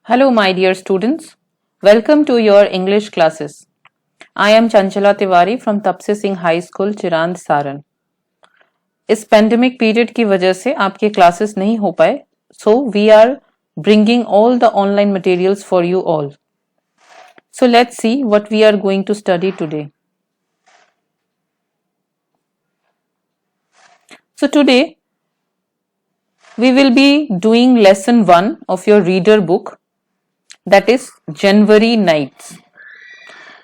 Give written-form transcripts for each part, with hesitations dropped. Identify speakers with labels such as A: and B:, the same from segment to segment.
A: Hello, my dear students. Welcome to your English classes. I am Chanchala Tiwari from Tapse Singh High School, Chirand Saran. इस pandemic period की वजह से आपके classes नहीं हो पाए, so we are bringing all the online materials for you all. So let's see what we are going to study today. So today we will be doing lesson 1 of your reader book, that is January Nights.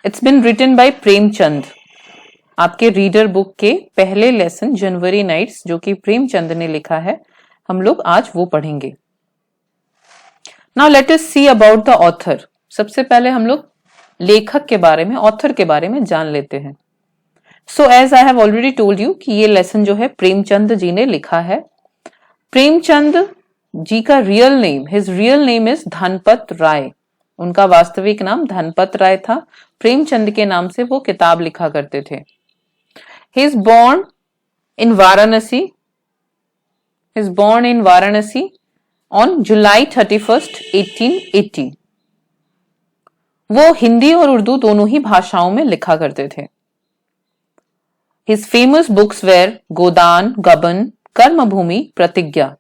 A: It's been written by Premchand. आपके reader book के पहले lesson जनवरी nights जो कि प्रेमचंद ने लिखा है, हम लोग आज वो पढ़ेंगे. Now let us see about the author. सबसे पहले हम लोग लेखक के बारे में, ऑथर के बारे में जान लेते हैं. So as I have already told you कि ये लेसन जो है प्रेमचंद जी ने लिखा है. प्रेमचंद जी का real name, his real name is Dhanpat Rai. उनका वास्तविक नाम धनपत राय था. प्रेमचंद के नाम से वो किताब लिखा करते थे. He is born in Varanasi. He is born in Varanasi on July 31st, 1880. वो हिंदी और उर्दू दोनों ही भाषाओं में लिखा करते थे. His famous books were गोदान, गबन, कर्मभूमि, प्रतिज्ञा.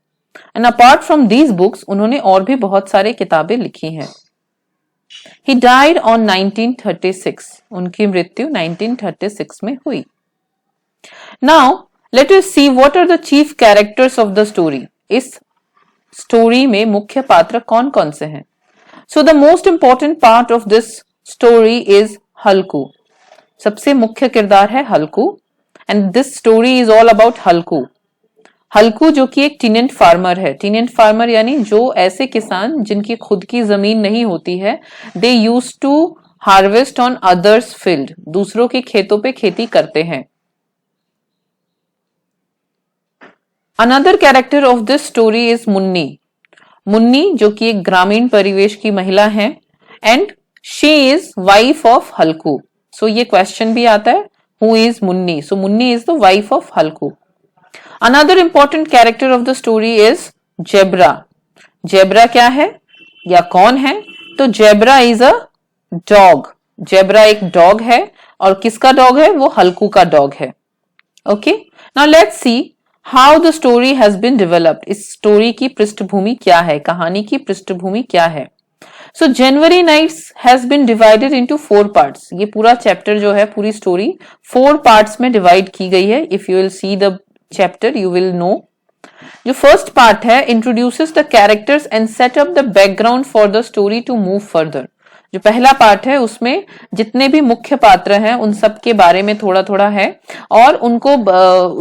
A: And apart from these books, उन्होंने और भी बहुत सारे किताबें लिखी हैं. He died on 1936. उनकी मृत्यु 1936 में हुई. Now, let us see what are the chief characters of the story. इस स्टोरी में मुख्य पात्र कौन कौन से हैं? So the most important part of this story is हल्कू. सबसे मुख्य किरदार है हल्कू. And this story is all about हल्कू. हल्कू जो कि एक टीनेंट फार्मर है. टीनेंट फार्मर यानी जो ऐसे किसान जिनकी खुद की जमीन नहीं होती है, they used to harvest on others field. दूसरों के खेतों पे खेती करते हैं. Another character of this story is Munni. Munni जो कि एक ग्रामीण परिवेश की महिला है. And she is wife of Halku. So ये क्वेश्चन भी आता है, who is Munni? So Munni is the wife of Halku. Another important character of the story is Zebra. Zebra क्या है या कौन है? तो Zebra is a dog. Zebra एक डॉग है. और किसका डॉग है? वो हल्कू का डॉग है. Okay? Now let's see how the story has been developed. इस स्टोरी की पृष्ठभूमि क्या है? कहानी की पृष्ठभूमि क्या है? So January Nights has been divided into 4 parts. ये पूरा चैप्टर जो है, पूरी स्टोरी 4 पार्ट्स में डिवाइड की गई है. If you will see the chapter you will know. जो फर्स्ट पार्ट है, introduces the characters and set up the background for the story to move further. जो पहला पार्ट है उसमें जितने भी मुख्य पात्र हैं उन सब के बारे में थोड़ा थोड़ा है. और उनको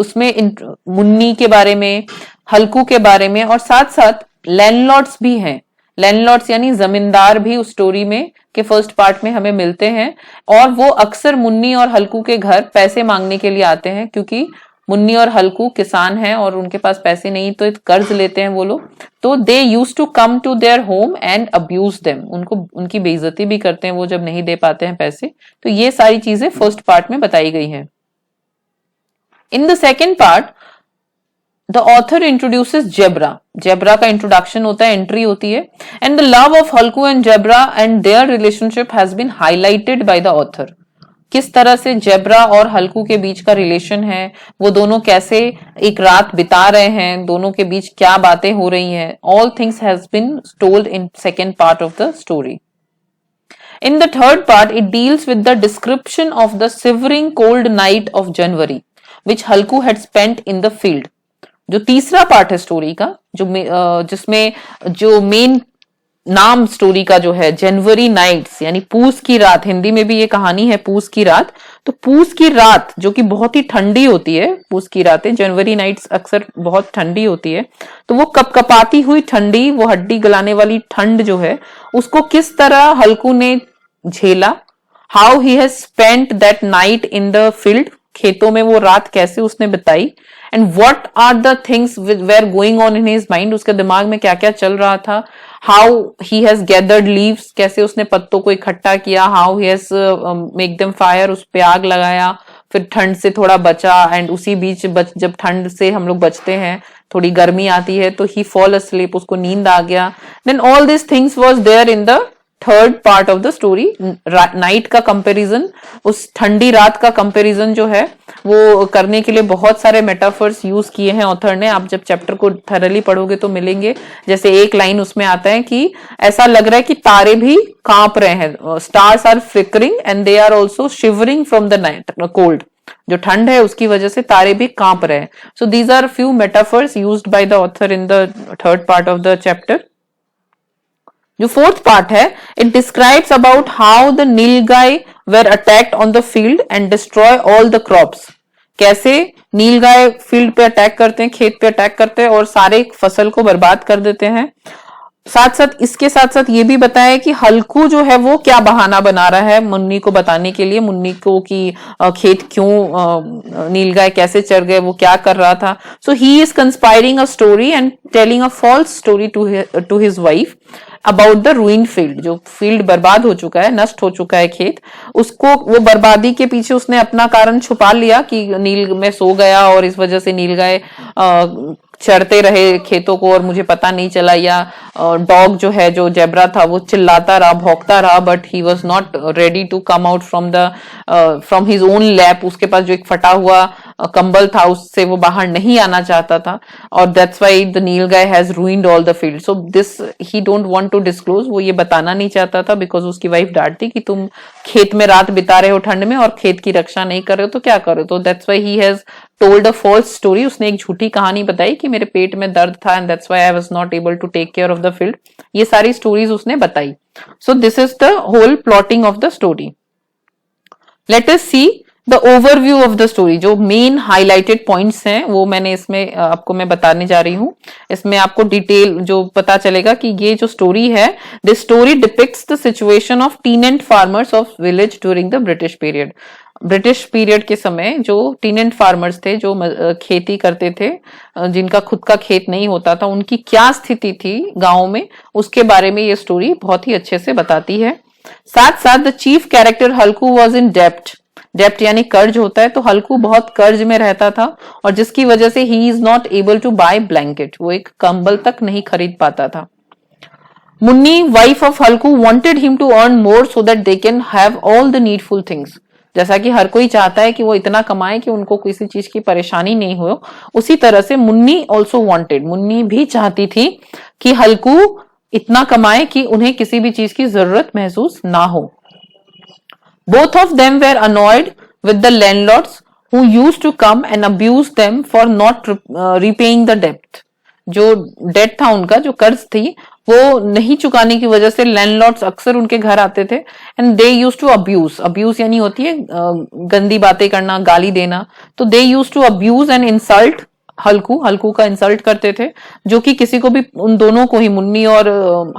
A: उसमें मुन्नी के बारे में, हल्कू के बारे में, और साथ साथ लैंडलॉर्ड्स भी हैं. लैंडलॉर्ड्स यानी जमींदार भी उस स्टोरी में के फर्स्ट पार्ट में हमें मिलते हैं. और वो अक्सर मुन्नी और हल्कू के घर पैसे मांगने के लिए आते हैं, क्योंकि मुन्नी और हल्कू किसान हैं और उनके पास पैसे नहीं, तो कर्ज लेते हैं वो लोग. तो they used to come to their home and abuse them. उनको उनकी बेइज्जती भी करते हैं वो जब नहीं दे पाते हैं पैसे. तो ये सारी चीजें फर्स्ट पार्ट में बताई गई हैं. In the second part the author introduces Jabra. Jabra का इंट्रोडक्शन होता है, एंट्री होती है. And the love of Halku and Jabra and their relationship has been highlighted by the author. किस तरह से जेब्रा और हल्कू के बीच का रिलेशन है, वो दोनों कैसे एक रात बिता रहे हैं, दोनों के बीच क्या बातें हो रही हैं. All things has been told in second part of the story. In the third part it deals with the description of the shivering cold night of January which Halku had spent in the field. जो तीसरा part है story का, जिसमें जो main नाम story का जो है जनवरी नाइट्स यानी पूस की रात, हिंदी में भी ये कहानी है पूस की रात. तो पूस की रात जो कि बहुत ही ठंडी होती है, पूस की रातें, जनवरी नाइट्स अक्सर बहुत ठंडी होती है. तो वो कपकपाती हुई ठंडी, वो हड्डी गलाने वाली ठंड जो है, उसको किस तरह हल्कू ने झेला. How he has spent that night in the field. खेतों में वो रात कैसे उसने बिताई. And what are the things were going on in his mind. उसके दिमाग में क्या क्या चल रहा था. How he has gathered leaves. कैसे उसने पत्तों को इकट्ठा किया. How he has make them fire. उस पे आग लगाया. फिर ठंड से थोड़ा बचा. एंड उसी बीच जब ठंड से हम लोग बचते हैं थोड़ी गर्मी आती है तो ही फॉल अस्लीप, उसको नींद आ गया. Then all this things was there in the third part of the story. Night का कंपैरिजन, उस ठंडी रात का कंपैरिजन जो है वो करने के लिए बहुत सारे मेटाफर्स यूज किए हैं ऑथर ने. आप जब चैप्टर को थरली पढ़ोगे तो मिलेंगे. जैसे एक लाइन उसमें आता है कि ऐसा लग रहा है कि तारे भी कांप रहे हैं, stars are flickering and they are also shivering from the night cold. जो ठंड है उसकी वजह से तारे भी कांप रहे हैं. So these are few metaphors used by the author in the third part of the chapter. जो फोर्थ पार्ट है, it describes about how the nilgai were attacked on the field and destroy all the crops. कैसे nilgai field पे attack करते हैं, खेत पे attack करते हैं और सारे फसल को बर्बाद कर देते हैं. साथ साथ इसके साथ साथ ये भी बताया कि हल्कू जो है वो क्या बहाना बना रहा है मुन्नी को बताने के लिए, मुन्नी को कि खेत क्यों नीलगाय कैसे चढ़ गए, वो क्या कर रहा था. So he is conspiring a story and telling a false story to his wife about the ruined field. जो फील्ड बर्बाद हो चुका है, नष्ट हो चुका है खेत, उसको वो बर्बादी के पीछे उसने अपना कारण छुपा लिया कि नील में सो गया और इस वजह से नीलगाय चढ़ते रहे खेतों को और मुझे पता नहीं चला. या डॉग जो है, जो जेब्रा था, वो चिल्लाता रहा, भौंकता रहा, but he was not ready to come out from his own lap. उसके पास जो एक फटा हुआ कंबल था उससे वो बाहर नहीं आना चाहता था और that's why the nilgai has ruined all the field. So this he don't want to disclose. वो ये बताना नहीं चाहता था बिकॉज उसकी वाइफ डांटती कि तुम खेत में रात बिता रहे हो ठंड में और खेत की रक्षा नहीं कर रहे हो तो क्या करो. तो that's why he has told a false story. उसने एक झूठी कहानी बताई कि मेरे पेट में दर्द था and that's why I was not able to take care of the field. ये सारी स्टोरीज उसने बताई. So this is the whole plotting of the story. Let us see the overview of the story. जो main highlighted points हैं वो मैंने इसमें आपको मैं बताने जा रही हूँ. इसमें आपको डिटेल जो पता चलेगा कि ये जो स्टोरी है, this story depicts the situation of टीनेंट farmers of village during the British period. British period के समय जो टीनेंट फार्मर्स थे, जो खेती करते थे, जिनका खुद का खेत नहीं होता था, उनकी क्या स्थिति थी गांव में, उसके बारे में ये स्टोरी बहुत ही अच्छे से बताती है. साथ साथ the chief character Halku was in डेप्ट. डेप्ट यानी कर्ज होता है, तो हल्कू बहुत कर्ज में रहता था और जिसकी वजह से he is not able to buy blanket. वो एक कंबल तक नहीं खरीद पाता था. Munni, wife of Halku, wanted him to earn more so that they can have all the needful things. जैसा कि हर कोई चाहता है कि वो इतना कमाए कि उनको किसी चीज की परेशानी नहीं हो, उसी तरह से मुन्नी ऑल्सो वांटेड, मुन्नी भी चाहती थी कि हल्कू इतना कमाए कि उन्हें किसी भी चीज की जरूरत महसूस ना हो. Both of them were annoyed with the landlords who used to come and abuse them for not repaying the debt. जो डेट था उनका, जो कर्ज थी, वो नहीं चुकाने की वजह से लैंडलॉर्ड्स अक्सर उनके घर आते थे and they used to abuse. Abuse यानी होती है गंदी बातें करना, गाली देना. तो they used to abuse and insult Halku का इंसल्ट करते थे, जो कि किसी को भी, उन दोनों को ही, मुन्नी और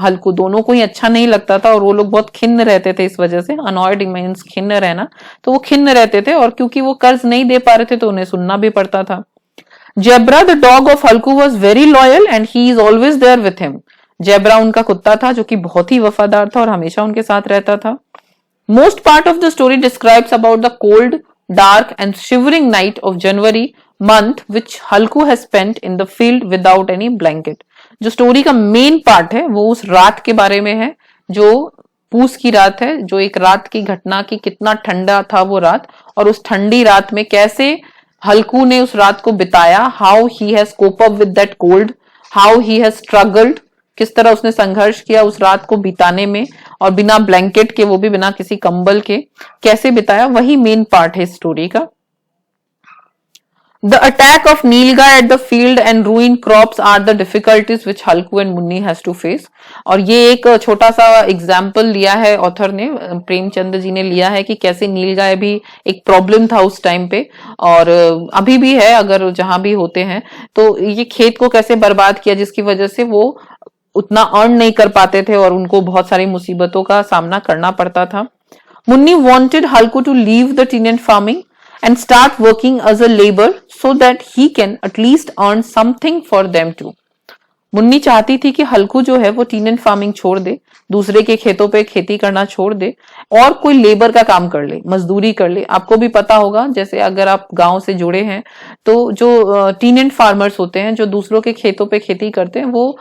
A: हल्कू दोनों को ही अच्छा नहीं लगता था और वो लोग बहुत खिन्न रहते थे इस वजह से. अनॉयड मींस खिन्न रहना. तो वो खिन्न रहते थे और क्योंकि वो कर्ज नहीं दे पा रहे थे तो उन्हें सुनना भी पड़ता था. Jabra the dog of Halku was very loyal and he is always there with him. Jabra उनका कुत्ता था जो कि बहुत ही वफादार था और हमेशा उनके साथ रहता था. Most part of the story describes about the cold, dark and shivering night of January month which Halku has spent in the field without any blanket. जो स्टोरी का मेन पार्ट है वो उस रात के बारे में है, जो पूस की रात है, जो एक रात की घटना की कितना ठंडा था वो रात और उस ठंडी रात में कैसे हल्कू ने उस रात को बिताया. How he has cope up with that cold, how he has struggled, किस तरह उसने संघर्ष किया उस रात को बिताने में और बिना ब्लैंकेट के, वो भी बिना किसी कंबल के, कैसे बिताया, वही मेन पार्ट है स्टोरी का. The attack of Nilgai at the field and ruined crops are the difficulties which Halku and Munni has to face. और ये एक छोटा सा एग्जाम्पल लिया है ऑथर ने, प्रेमचंद जी ने लिया है कि कैसे नीलगाय भी एक प्रॉब्लम था उस टाइम पे और अभी भी है अगर जहां भी होते हैं. तो ये खेत को कैसे बर्बाद किया जिसकी वजह से वो उतना अर्न नहीं कर पाते थे और उनको बहुत सारी मुसीबतों का सामना करना पड़ता था. Munni wanted Halku to leave the tenant farming and start working as a labor so that he can at least earn something for them too. Munni चाहती थी कि हल्कू जो है वो टीनेंट फार्मिंग छोड़ दे, दूसरे के खेतों पे खेती करना छोड़ दे और कोई लेबर का काम कर ले, मजदूरी कर ले। आपको भी पता होगा, जैसे अगर आप गांव से जुड़े हैं तो जो टीनेंट फार्मर्स होते हैं जो दूसरों के खेतों पे खेती करते हैं, वो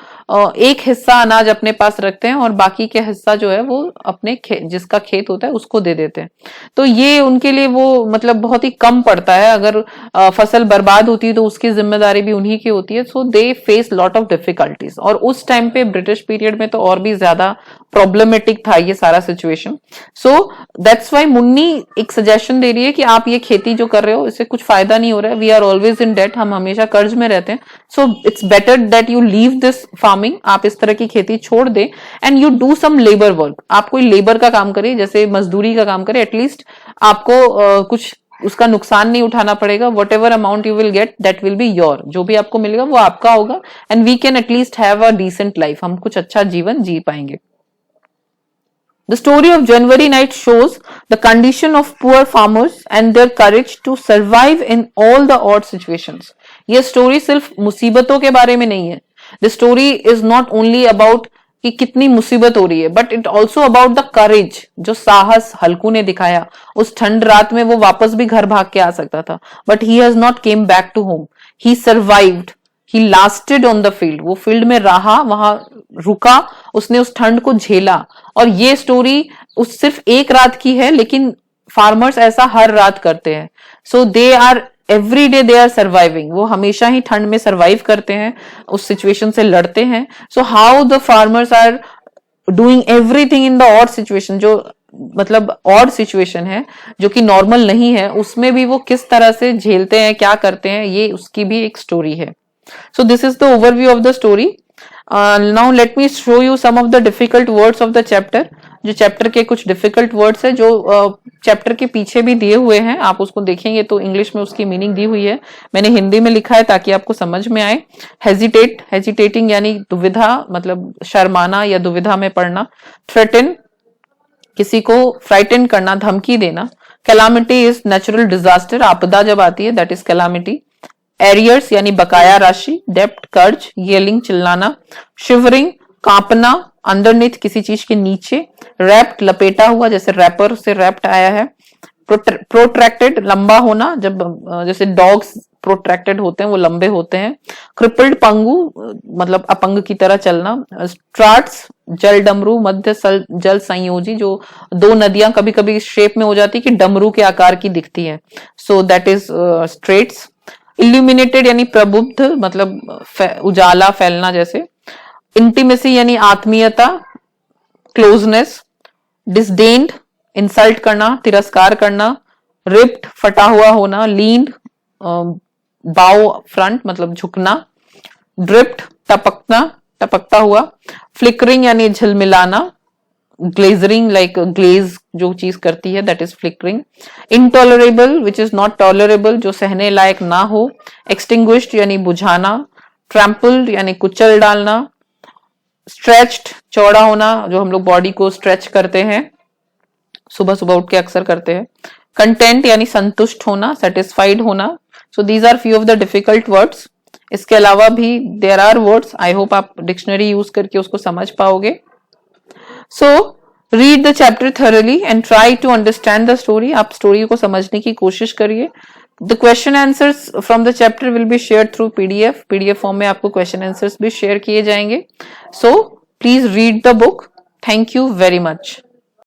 A: एक हिस्सा अनाज अपने पास रखते हैं और बाकी के हिस्सा जो है वो अपने जिसका खेत होता है उसको दे देते हैं। तो ये उनके लिए वो मतलब बहुत ही कम पड़ता है, अगर फसल बर्बाद होती है तो उसकी जिम्मेदारी भी उन्हीं की होती है। So they face lot of difficulties, और उस टाइम पे ब्रिटिश पीरियड में तो और भी ज्यादा प्रॉब्लमेटिक था ये सारा situation. So that's why Munni एक सजेशन दे रही है कि आप ये खेती जो कर रहे हो इससे कुछ फायदा नहीं हो रहा है, we are always in debt, हम हमेशा कर्ज में रहते हैं। So it's better that you leave this farming, आप इस तरह की खेती छोड़ दे and you do some labour work, आप कोई लेबर का काम करिए, जैसे मजदूरी का काम करिए, एटलीस्ट आपको कुछ उसका नुकसान नहीं उठाना पड़ेगा। Whatever amount you will get that will be your, जो भी आपको मिलेगा वो आपका होगा, and we can at least have a decent life, हम कुछ अच्छा जीवन जी पाएंगे। The story of January night shows the condition of poor farmers and their courage to survive in all the odd situations. ये स्टोरी सिर्फ मुसीबतों के बारे में नहीं है। The story is not only about कि कितनी मुसीबत हो रही है, but it also about the courage, जो साहस हल्कू ने दिखाया। उस ठंड रात में वो वापस भी घर भाग के आ सकता था, but he has not came back to home, he survived, he lasted on the field, वो फील्ड में रहा, वहां रुका, उसने उस ठंड को झेला। और ये स्टोरी उस सिर्फ एक रात की है, लेकिन फार्मर्स ऐसा हर रात करते हैं। So they are every day they are surviving, वो हमेशा ही ठंड में सर्वाइव करते हैं, उस सिचुएशन से लड़ते हैं। So how the farmers are doing everything in the odd situation, जो मतलब ऑड सिचुएशन है जो कि नॉर्मल नहीं है, उसमें भी वो किस तरह से झेलते हैं, क्या करते हैं, ये उसकी भी एक स्टोरी है। So this is the overview of the story. Now let me show you some of the difficult words of the chapter. जो चैप्टर के कुछ डिफिकल्ट वर्ड्स है जो चैप्टर के पीछे भी दिए हुए हैं, आप उसको देखेंगे तो इंग्लिश में उसकी मीनिंग दी हुई है, मैंने हिंदी में लिखा है ताकि आपको समझ में आए। हेजिटेट, हेजिटेटिंग यानी दुविधा, मतलब शर्माना या दुविधा में पड़ना। थ्रेटन, किसी को फ्राइटन करना, धमकी देना। कैलामिटी इज नेचुरल डिजास्टर, आपदा जब आती है, दैट इज कैलामिटी। एरियर्स यानी बकाया राशि। डेप्ट, कर्ज। येलिंग, चिल्लाना। शिवरिंग, कांपना, अंडरनीथ किसी चीज के नीचे। रैप्ड, लपेटा हुआ, जैसे रैपर से रैप्ड आया है। प्रोट्रैक्टेड, लंबा होना, जब जैसे डॉग्स प्रोट्रैक्टेड होते हैं वो लंबे होते हैं। क्रिपल्ड, पंगु, मतलब अपंग की तरह चलना। स्ट्राट्स, जल डमरू, मध्य जल संयोजी, जो दो नदियां कभी कभी शेप में हो जाती है कि डमरू के आकार की दिखती है, so that is straits. Illuminated यानी प्रबुद्ध, मतलब उजाला, फैलना जैसे। इंटीमेसी यानी आत्मीयता, क्लोजनेस। डिसडेन्ड, इंसल्ट करना, तिरस्कार करना। रिप्ड, फटा हुआ होना। लीन्ड, बाव फ्रंट, मतलब झुकना। ड्रिप्ड, टपकना, टपकता हुआ। फ्लिकरिंग यानी झिलमिलाना। ग्लेजरिंग, लाइक ग्लेज जो चीज करती है, that is flickering. Intolerable, which is not tolerable, जो सहने लायक ना हो। एक्सटिंग्विश्ड यानी बुझाना। ट्रैम्पल्ड यानी कुचल डालना। स्ट्रेच्ड, चौड़ा होना, जो हम लोग बॉडी को स्ट्रेच करते हैं, सुबह सुबह उठ के अक्सर करते हैं। कंटेंट यानी संतुष्ट होना, सेटिस्फाइड होना। So these are few of the difficult words. इसके अलावा भी there are words, I hope आप डिक्शनरी यूज करके उसको समझ पाओगे। So read the chapter thoroughly and try to understand the story, आप स्टोरी को समझने की कोशिश करिए। The question answers from the chapter will be shared through PDF form में आपको क्वेश्चन आंसर्स भी शेयर किए जाएंगे। So please read the book. Thank you very much.